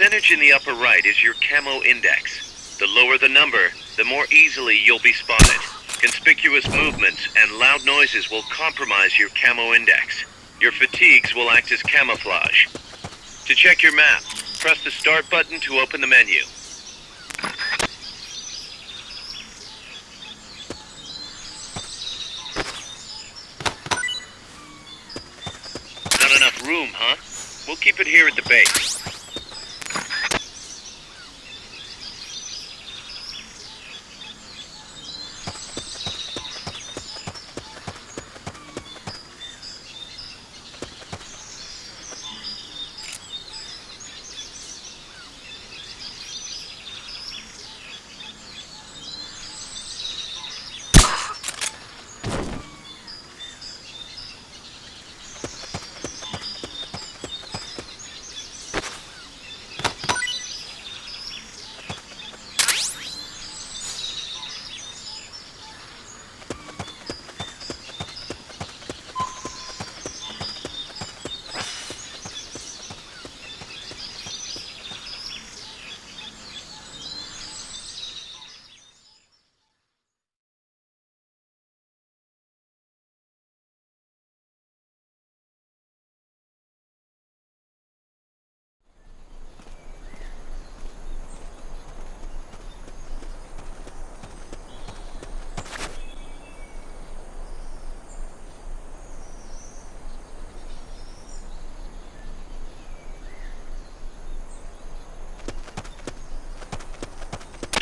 percentage in the upper right is your camo index. The lower the number, the more easily you'll be spotted. Conspicuous movements and loud noises will compromise your camo index. Your fatigues will act as camouflage. To check your map, press the Start button to open the menu. Not enough room, huh? We'll keep it here at the base.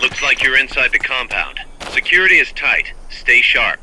Looks like you're inside the compound. Security is tight. Stay sharp.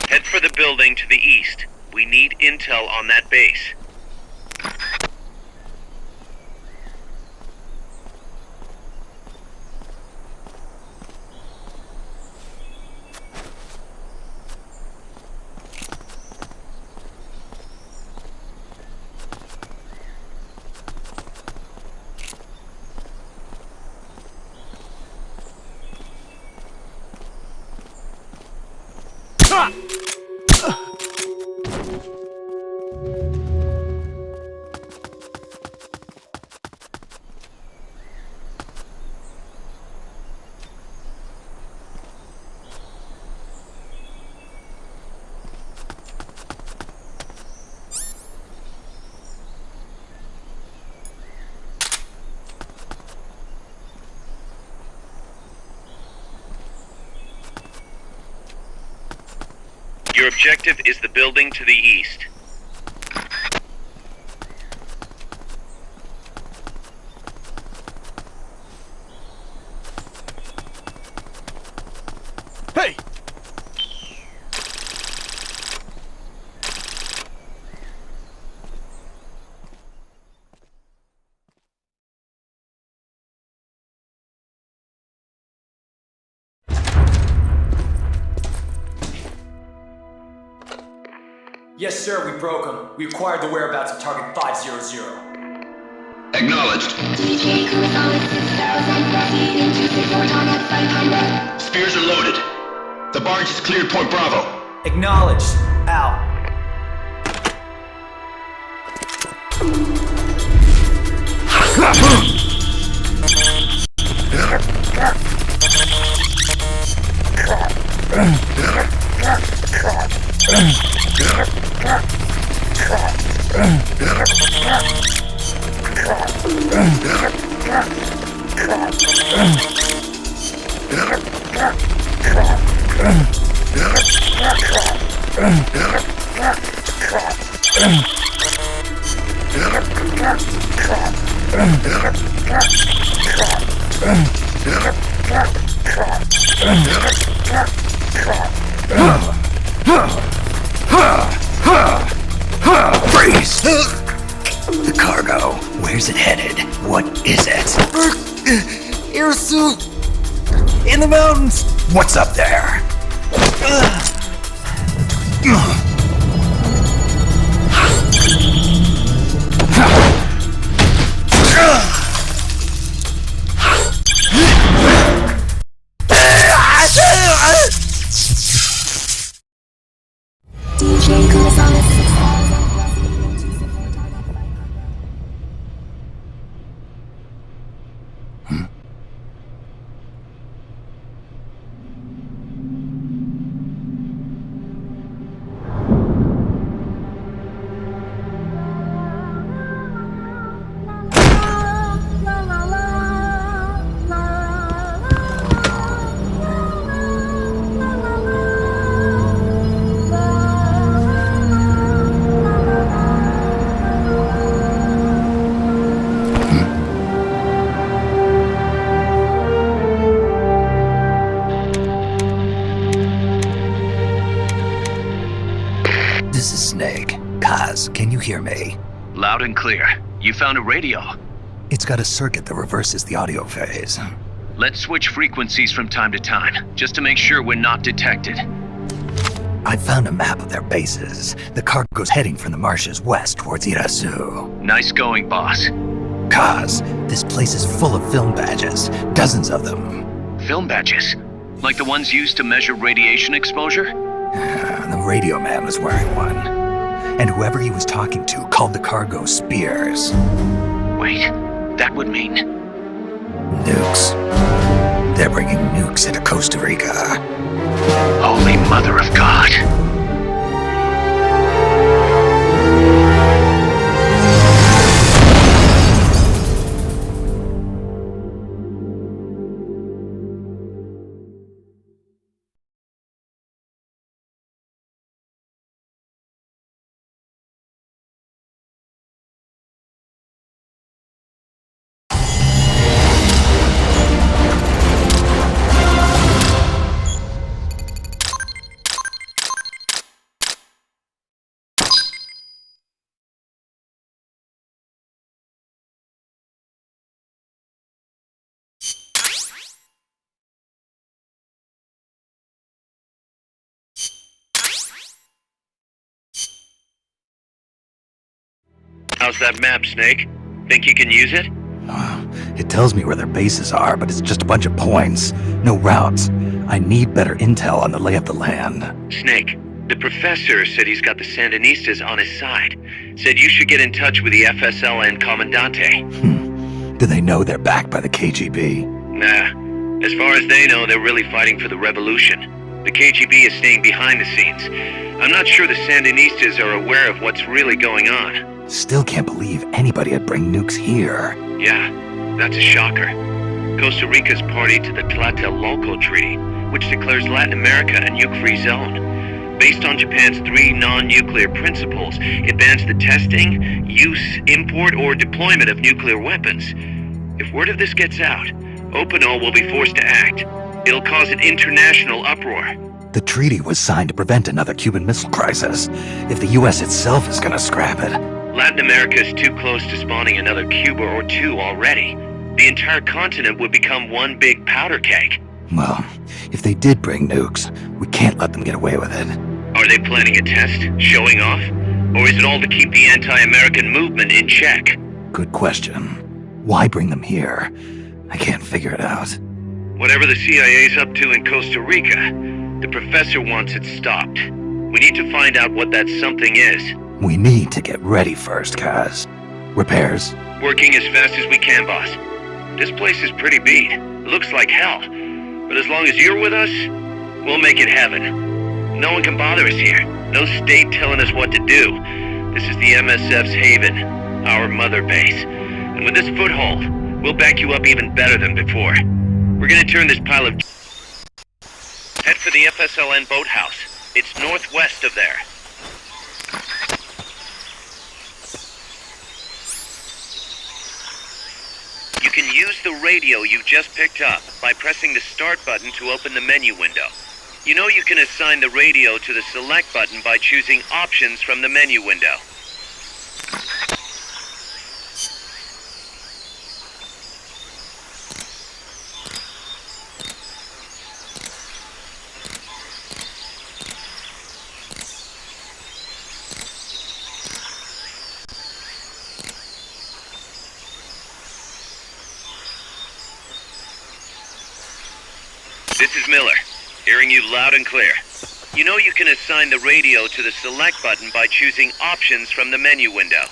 Head for the building to the east. We need intel on that base. Your objective is the building to the east. Yes, sir, we broke them. We acquired the whereabouts of target 500. Acknowledged. DJ Kurosawa 6000, proceed into support on at 500. Spears are loaded. The barge has cleared Point Bravo. Acknowledged. Out. Freeze! The cargo. Where's it headed? What is it? Air suit! In the mountains! What's up there? DJ Kurosawa 6000. This is Snake. Kaz, can you hear me? Loud and clear. You found a radio. It's got a circuit that reverses the audio phase. Let's switch frequencies from time to time, just to make sure we're not detected. I found a map of their bases. The cargo's heading from the marshes west towards Irasu. Nice going, boss. Kaz, this place is full of film badges. Dozens of them. Film badges? Like the ones used to measure radiation exposure? The radio man was wearing one. And whoever he was talking to called the cargo Spears. Wait, that would mean... Nukes. They're bringing nukes into Costa Rica. Holy Mother of God. How's that map, Snake? Think you can use it? It tells me where their bases are, but it's just a bunch of points. No routes. I need better intel on the lay of the land. Snake, the professor said he's got the Sandinistas on his side. Said you should get in touch with the FSL and Commandante. Do they know they're backed by the KGB? Nah. As far as they know, they're really fighting for the revolution. The KGB is staying behind the scenes. I'm not sure the Sandinistas are aware of what's really going on. Still can't believe anybody would bring nukes here. Yeah, that's a shocker. Costa Rica's party to the Tlatelolco Treaty, which declares Latin America a nuke-free zone. Based on Japan's 3 non-nuclear principles, it bans the testing, use, import, or deployment of nuclear weapons. If word of this gets out, Opino will be forced to act. It'll cause an international uproar. The treaty was signed to prevent another Cuban Missile Crisis. If the US itself is gonna scrap it... Latin America is too close to spawning another Cuba or two already. The entire continent would become one big powder keg. Well, if they did bring nukes, we can't let them get away with it. Are they planning a test? Showing off? Or is it all to keep the anti-American movement in check? Good question. Why bring them here? I can't figure it out. Whatever the CIA's up to in Costa Rica, the professor wants it stopped. We need to find out what that something is. We need to get ready first, Kaz. Repairs? Working as fast as we can, boss. This place is pretty beat. It looks like hell. But as long as you're with us, we'll make it heaven. No one can bother us here. No state telling us what to do. This is the MSF's haven, our mother base. And with this foothold, we'll back you up even better than before. We're gonna turn this pile of... Head for the FSLN boathouse. It's northwest of there. You can use the radio you just picked up by pressing the start button to open the menu window. You know you can assign the radio to the select button by choosing options from the menu window. This is Miller, hearing you loud and clear. You know you can assign the radio to the select button by choosing options from the menu window.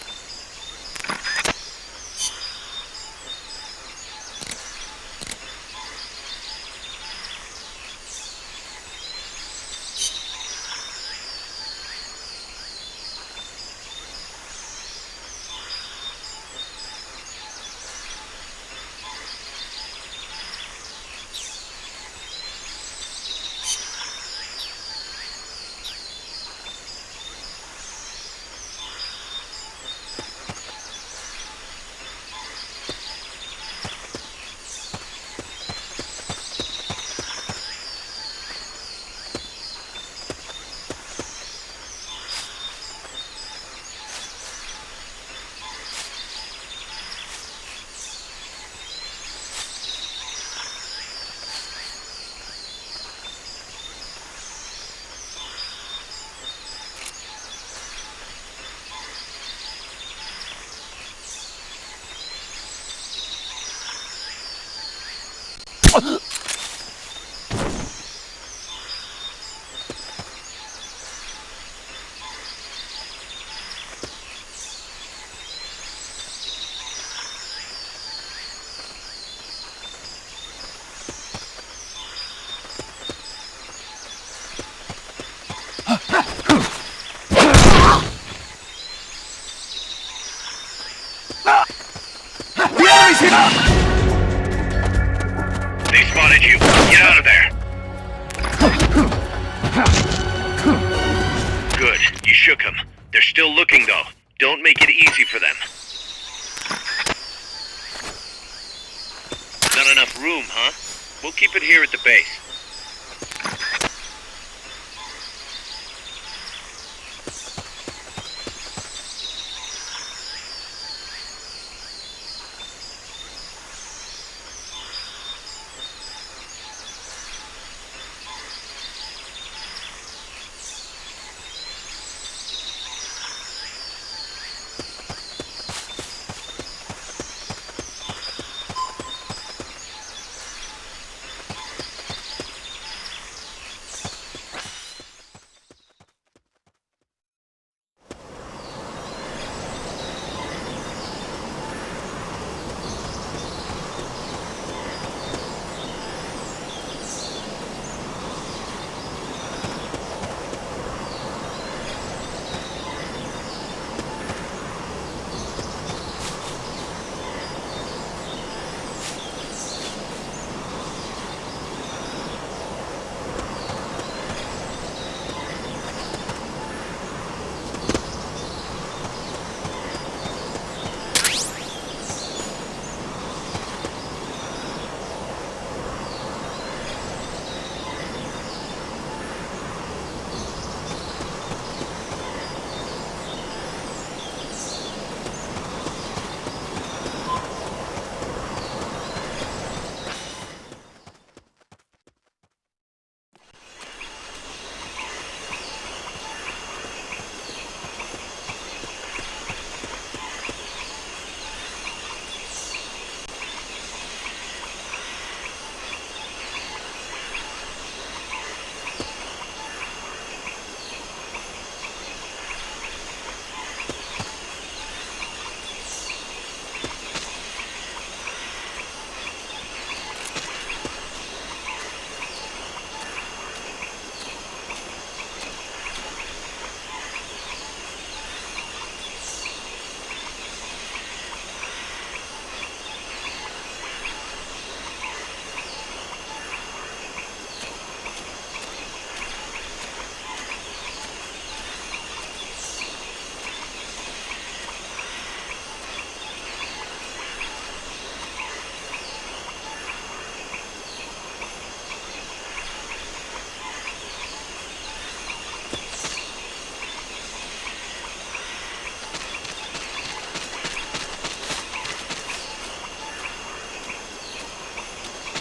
They spotted you. Get out of there. Good. You shook them. They're still looking, though. Don't make it easy for them. Not enough room, huh? We'll keep it here at the base.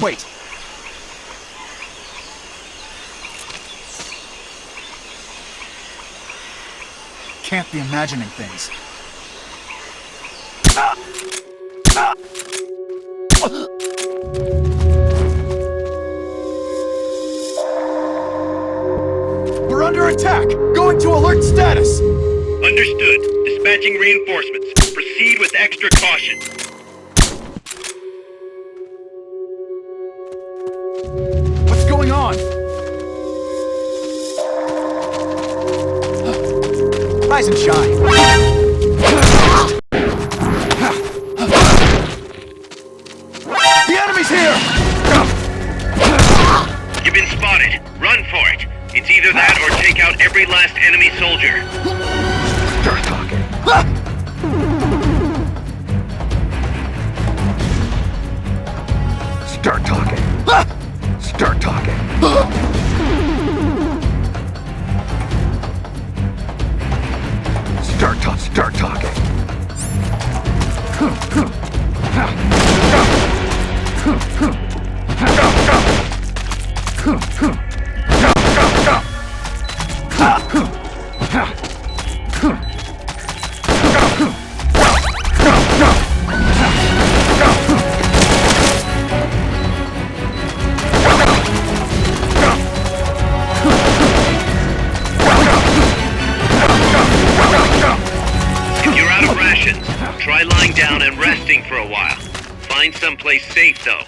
Wait. Can't be imagining things. We're under attack! Going to alert status! Understood. Dispatching reinforcements. Proceed with extra caution. What's going on? Rise and shine. The enemy's here! You've been spotted. Run for it. It's either that or take out every last enemy soldier. Start talking. Start talking. Start talking. Start talking. You're out of rations. Try lying down and resting for a while. Find someplace safe, though.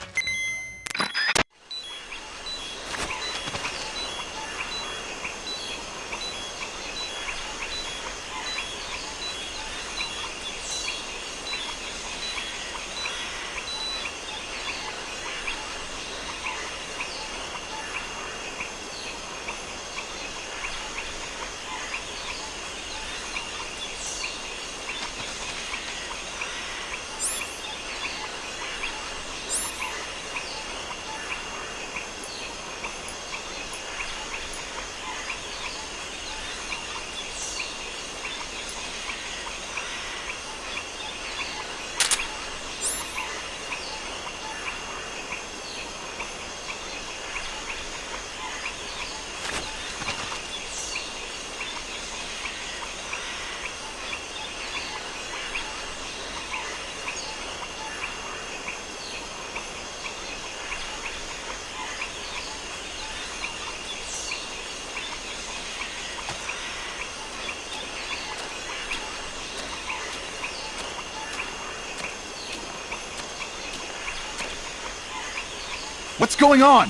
What's going on?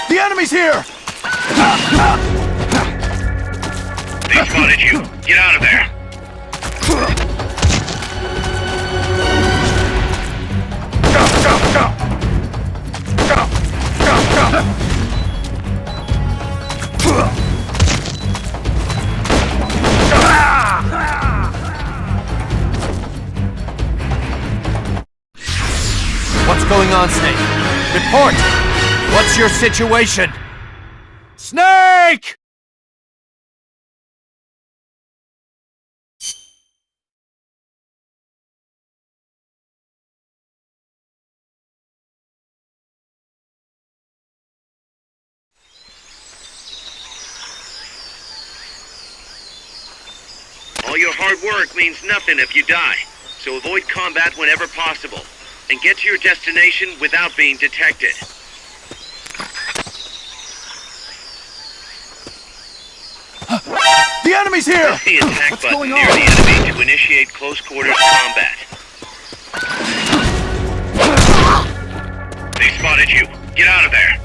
The enemy's here! They spotted you. Get out of there. What's going on, Snake? Report! What's your situation? Snake! All your hard work means nothing if you die, so avoid combat whenever possible, and get to your destination without being detected. The enemy's here! Press the attack What's button going near on? the enemy to initiate close quarters combat. They spotted you. Get out of there.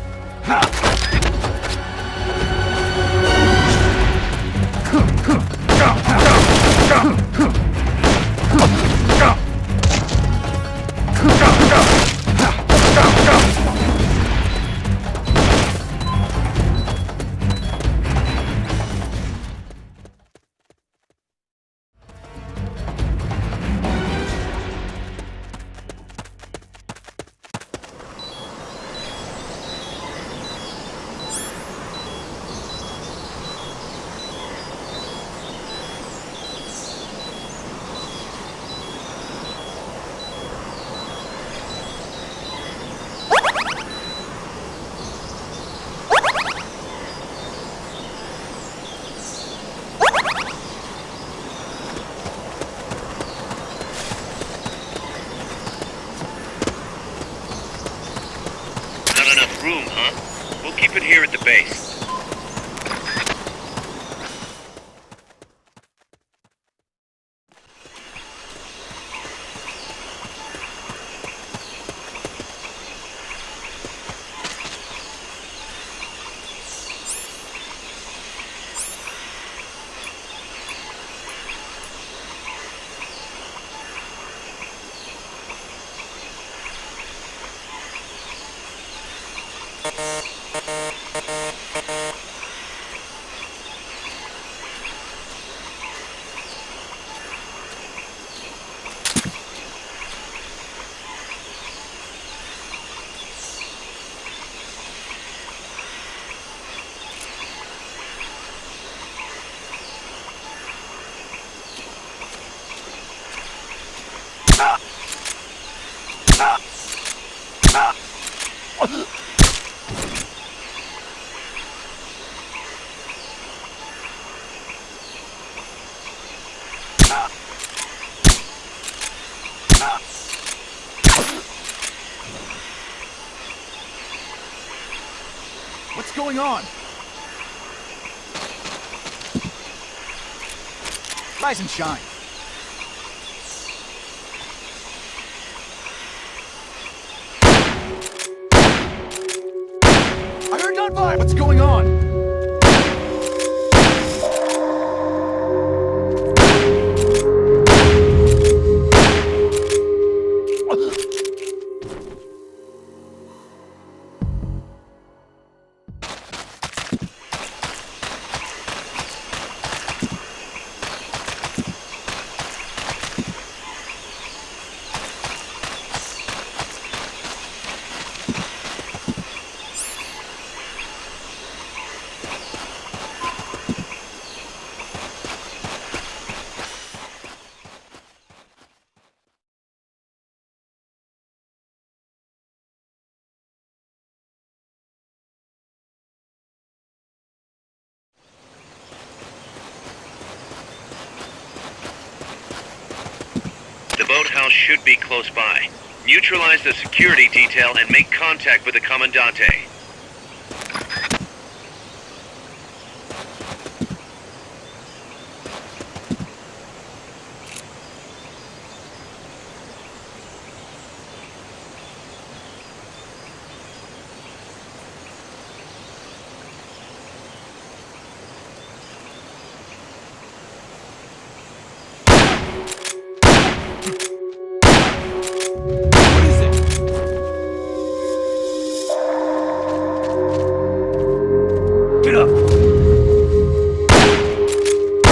Keep it here at the base. What's going on? Rise and shine. I heard gunfire! What's going on? The boathouse should be close by. Neutralize the security detail and make contact with the Commandante.